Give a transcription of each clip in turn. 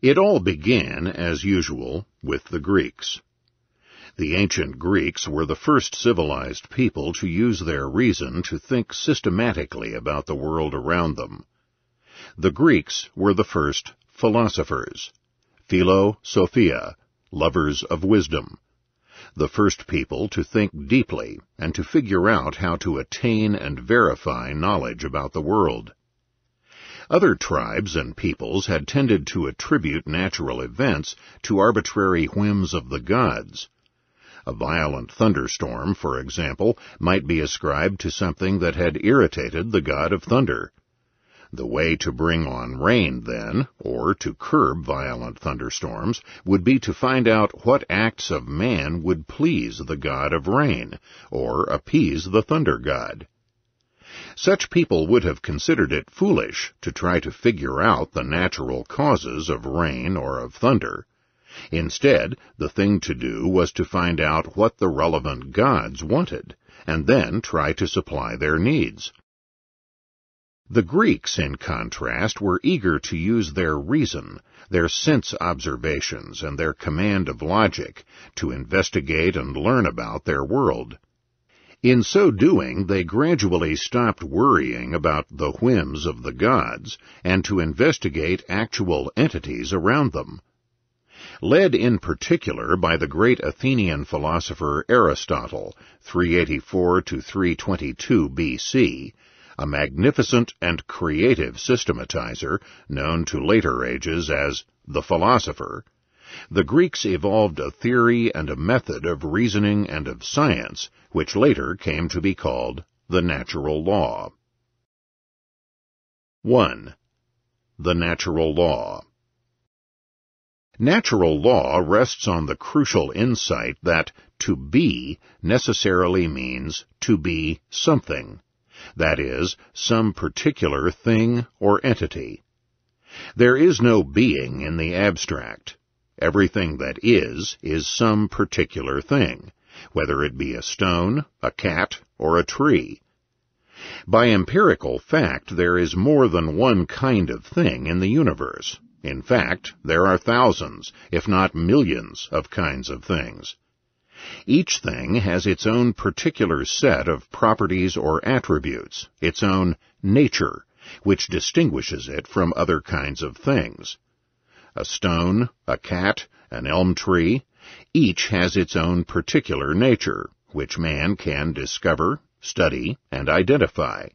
It all began, as usual, with the Greeks. The ancient Greeks were the first civilized people to use their reason to think systematically about the world around them. The Greeks were the first philosophers, philosophia, lovers of wisdom, the first people to think deeply and to figure out how to attain and verify knowledge about the world. Other tribes and peoples had tended to attribute natural events to arbitrary whims of the gods. A violent thunderstorm, for example, might be ascribed to something that had irritated the god of thunder. The way to bring on rain, then, or to curb violent thunderstorms, would be to find out what acts of man would please the god of rain, or appease the thunder god. Such people would have considered it foolish to try to figure out the natural causes of rain or of thunder. Instead, the thing to do was to find out what the relevant gods wanted, and then try to supply their needs. The Greeks, in contrast, were eager to use their reason, their sense observations, and their command of logic to investigate and learn about their world. In so doing, they gradually stopped worrying about the whims of the gods and to investigate actual entities around them. Led in particular by the great Athenian philosopher Aristotle, 384 to 322 B.C., a magnificent and creative systematizer known to later ages as the philosopher, the Greeks evolved a theory and a method of reasoning and of science, which later came to be called the natural law. 1. The natural law. Natural law rests on the crucial insight that to be necessarily means to be something, that is, some particular thing or entity. There is no being in the abstract. Everything that is some particular thing, whether it be a stone, a cat, or a tree. By empirical fact, there is more than one kind of thing in the universe. In fact, there are thousands, if not millions, of kinds of things. Each thing has its own particular set of properties or attributes, its own nature, which distinguishes it from other kinds of things. A stone, a cat, an elm tree, each has its own particular nature, which man can discover, study, and identify.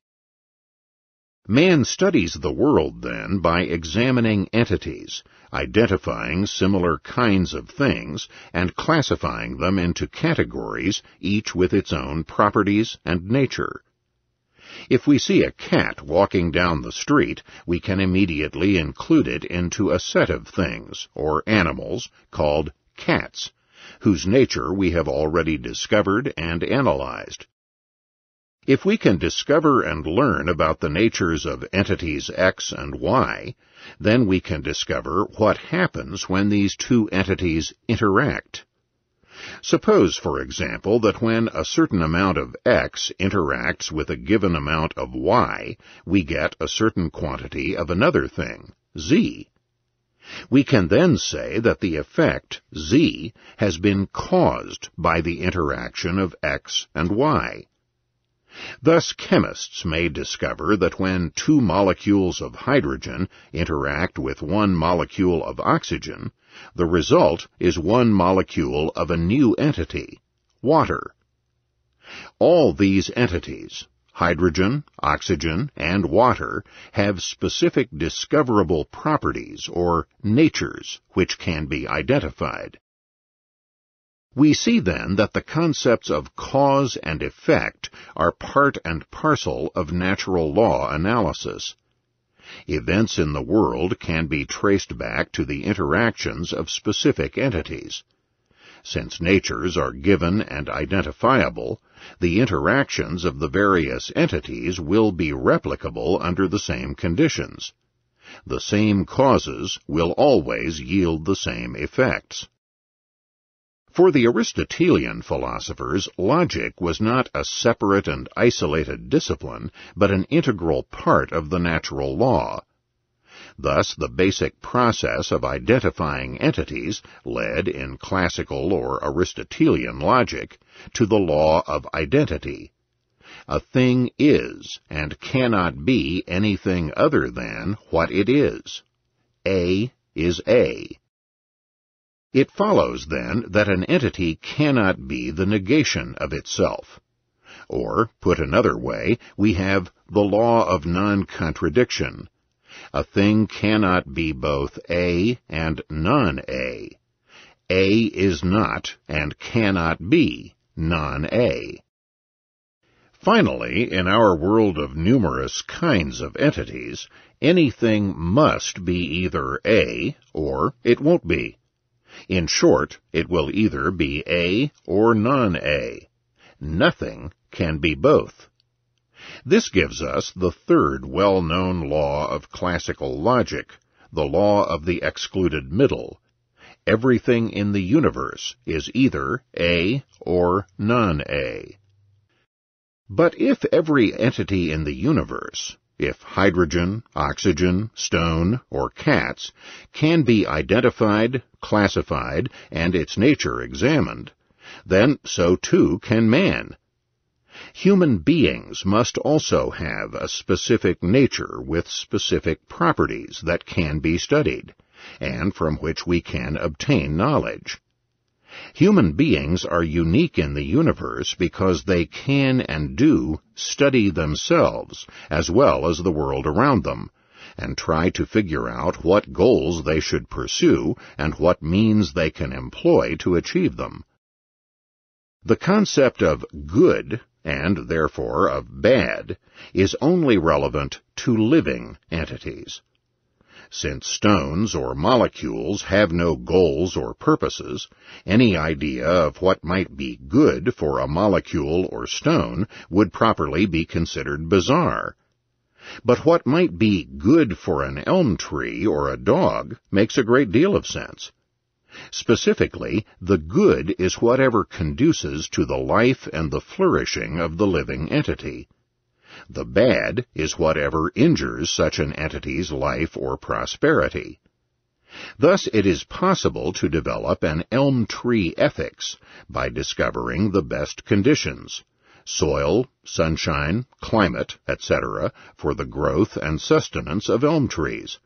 Man studies the world, then, by examining entities, identifying similar kinds of things, and classifying them into categories, each with its own properties and nature. If we see a cat walking down the street, we can immediately include it into a set of things, or animals, called cats, whose nature we have already discovered and analyzed. If we can discover and learn about the natures of entities X and Y, then we can discover what happens when these two entities interact. Suppose, for example, that when a certain amount of X interacts with a given amount of Y, we get a certain quantity of another thing, Z. We can then say that the effect, Z, has been caused by the interaction of X and Y. Thus, chemists may discover that when two molecules of hydrogen interact with one molecule of oxygen, the result is one molecule of a new entity, water. All these entities, hydrogen, oxygen, and water, have specific discoverable properties or natures which can be identified. We see then that the concepts of cause and effect are part and parcel of natural law analysis. Events in the world can be traced back to the interactions of specific entities. Since natures are given and identifiable, the interactions of the various entities will be replicable under the same conditions. The same causes will always yield the same effects. For the Aristotelian philosophers, logic was not a separate and isolated discipline, but an integral part of the natural law. Thus, the basic process of identifying entities led in classical or Aristotelian logic to the law of identity. A thing is and cannot be anything other than what it is. A is A. It follows, then, that an entity cannot be the negation of itself. Or, put another way, we have the law of non-contradiction. A thing cannot be both A and non-A. A is not and cannot be non-A. Finally, in our world of numerous kinds of entities, anything must be either A or it won't be. In short, it will either be A or non-A. Nothing can be both. This gives us the third well-known law of classical logic, the law of the excluded middle. Everything in the universe is either A or non-A. But if every entity in the universe, if hydrogen, oxygen, stone, or cats, can be identified, classified, and its nature examined, then so too can man. Human beings must also have a specific nature with specific properties that can be studied, and from which we can obtain knowledge. Human beings are unique in the universe because they can and do study themselves as well as the world around them, and try to figure out what goals they should pursue and what means they can employ to achieve them. The concept of good, and therefore of bad, is only relevant to living entities. Since stones or molecules have no goals or purposes, any idea of what might be good for a molecule or stone would properly be considered bizarre. But what might be good for an elm tree or a dog makes a great deal of sense. Specifically, the good is whatever conduces to the life and the flourishing of the living entity. The bad is whatever injures such an entity's life or prosperity. Thus, it is possible to develop an elm tree ethics by discovering the best conditions, soil, sunshine, climate, etc., for the growth and sustenance of elm trees,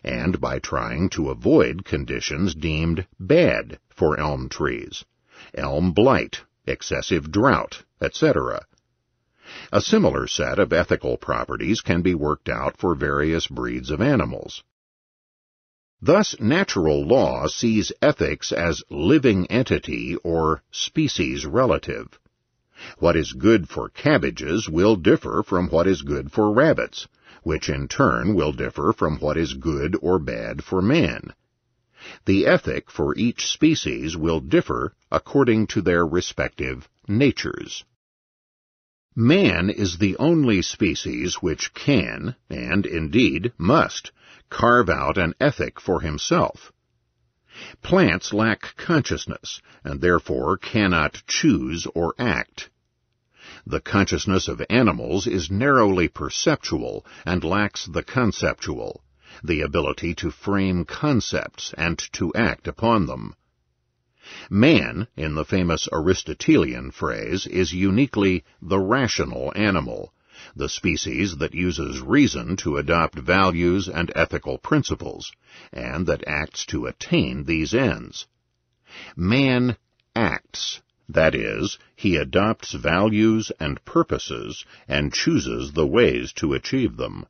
and by trying to avoid conditions deemed bad for elm trees, elm blight, excessive drought, etc. A similar set of ethical properties can be worked out for various breeds of animals. Thus, natural law sees ethics as living entity or species relative. What is good for cabbages will differ from what is good for rabbits, which in turn will differ from what is good or bad for man. The ethic for each species will differ according to their respective natures. Man is the only species which can, and indeed must, carve out an ethic for himself. Plants lack consciousness, and therefore cannot choose or act. The consciousness of animals is narrowly perceptual and lacks the conceptual, the ability to frame concepts and to act upon them. Man, in the famous Aristotelian phrase, is uniquely the rational animal, the species that uses reason to adopt values and ethical principles, and that acts to attain these ends. Man acts, that is, he adopts values and purposes and chooses the ways to achieve them.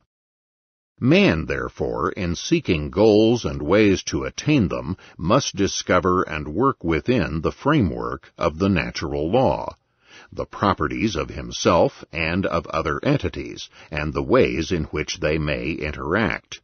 Man, therefore, in seeking goals and ways to attain them, must discover and work within the framework of the natural law, the properties of himself and of other entities, and the ways in which they may interact.